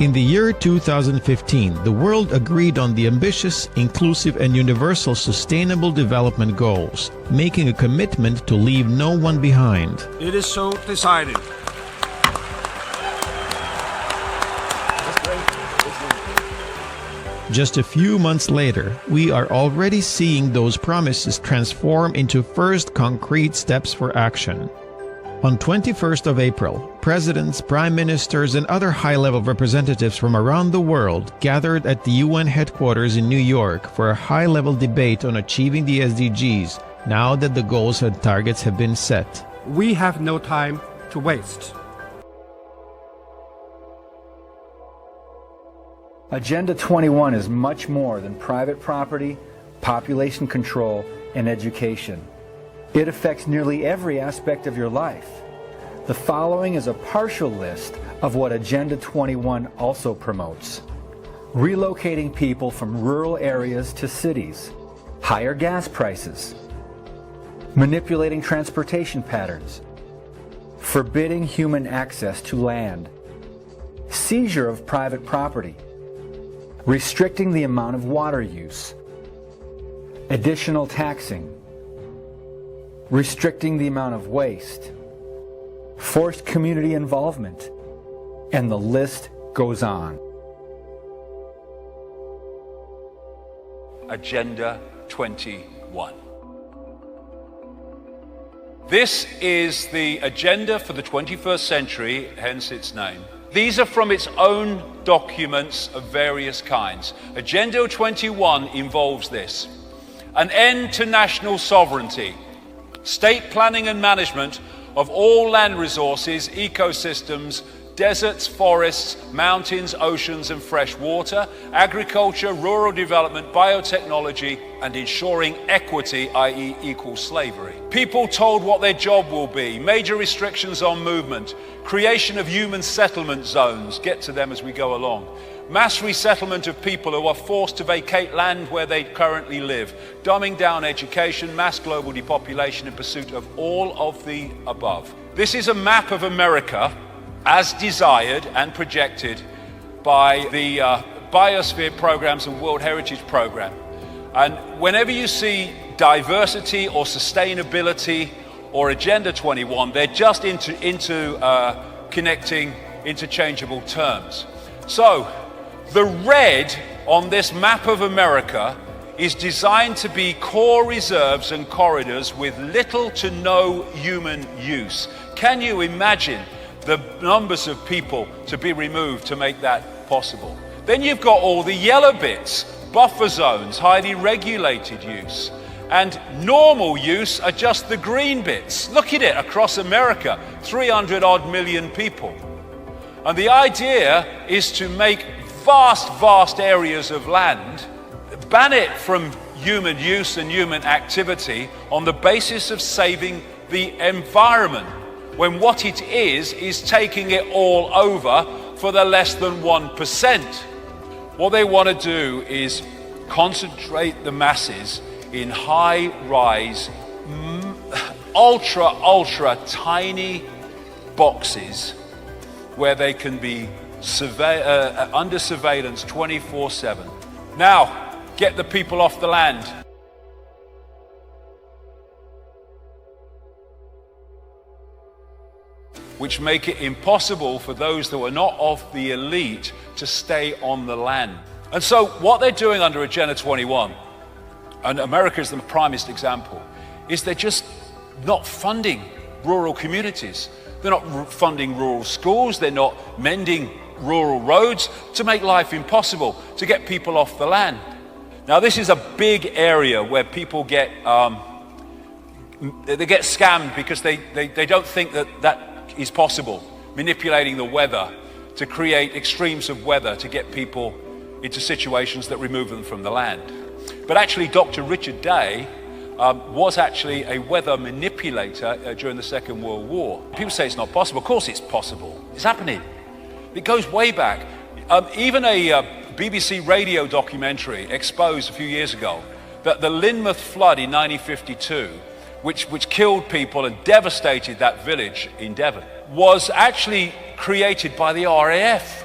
In the year 2015, the world agreed on the ambitious, inclusive, and universal Sustainable Development Goals, making a commitment to leave no one behind. It is so decided. Just a few months later, we are already seeing those promises transform into first concrete steps for action. On 21st of April, presidents, prime ministers, and other high-level representatives from around the world gathered at the UN headquarters in New York for a high-level debate on achieving the SDGs, now that the goals and targets have been set. We have no time to waste. Agenda 21 is much more than private property, population control, and education. It affects nearly every aspect of your life. The following is a partial list of what Agenda 21 also promotes. Relocating people from rural areas to cities, higher gas prices, manipulating transportation patterns, forbidding human access to land, seizure of private property, restricting the amount of water use, additional taxing, restricting the amount of waste, forced community involvement, and the list goes on. Agenda 21. This is the agenda for the 21st century, hence its name. These are from its own documents of various kinds. Agenda 21 involves this: an end to national sovereignty, state planning and management of all land resources, ecosystems, deserts, forests, mountains, oceans and fresh water, agriculture, rural development, biotechnology, and ensuring equity, i.e. equal slavery. People told what their job will be, major restrictions on movement, creation of human settlement zones, get to them as we go along, mass resettlement of people who are forced to vacate land where they currently live, dumbing down education, mass global depopulation in pursuit of all of the above. This is a map of America as desired and projected by the Biosphere Programs and World Heritage Program. And whenever you see diversity or sustainability or Agenda 21, they're just into connecting interchangeable terms. So the red on this map of America is designed to be core reserves and corridors with little to no human use. Can you imagine the numbers of people to be removed to make that possible? Then you've got all the yellow bits, buffer zones, highly regulated use. And normal use are just the green bits. Look at it across America, 300 odd million people. And the idea is to make vast areas of land, ban it from human use and human activity on the basis of saving the environment, when what it is taking it all over for the less than 1%. What they want to do is concentrate the masses in high-rise, ultra tiny boxes where they can be under surveillance 24/7. Now, get the people off the land. Which make it impossible for those that are not of the elite to stay on the land. And so what they're doing under Agenda 21, and America is the primest example, is they're just not funding rural communities. They're not funding rural schools. They're not mending rural roads to make life impossible, to get people off the land. Now, this is a big area where people get scammed because they don't think that is possible, manipulating the weather to create extremes of weather to get people into situations that remove them from the land. But actually, Dr. Richard Day was actually a weather manipulator during the Second World War. People say it's not possible. Of course it's possible. It's happening. It goes way back. Even a BBC radio documentary exposed a few years ago that the Lynmouth flood in 1952, which killed people and devastated that village in Devon, was actually created by the RAF,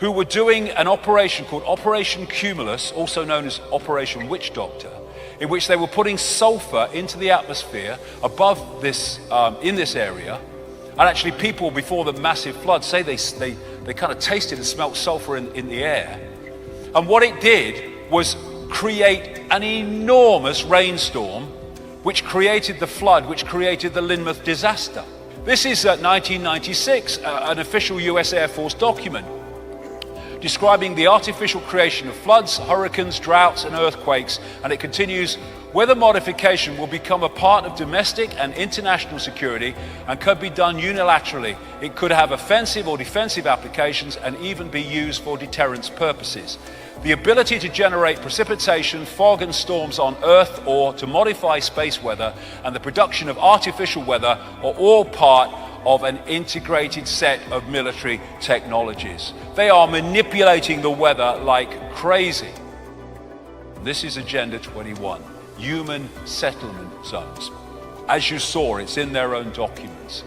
who were doing an operation called Operation Cumulus, also known as Operation Witch Doctor, in which they were putting sulfur into the atmosphere above this, in this area. And actually people before the massive flood say they kind of tasted and smelt sulfur in the air. And what it did was create an enormous rainstorm, which created the flood, which created the Lynmouth disaster. This is 1996, an official US Air Force document describing the artificial creation of floods, hurricanes, droughts, and earthquakes. And it continues, weather modification will become a part of domestic and international security and could be done unilaterally. It could have offensive or defensive applications and even be used for deterrence purposes. The ability to generate precipitation, fog and storms on Earth or to modify space weather and the production of artificial weather are all part of an integrated set of military technologies. They are manipulating the weather like crazy. This is Agenda 21, human settlement zones. As you saw, it's in their own documents.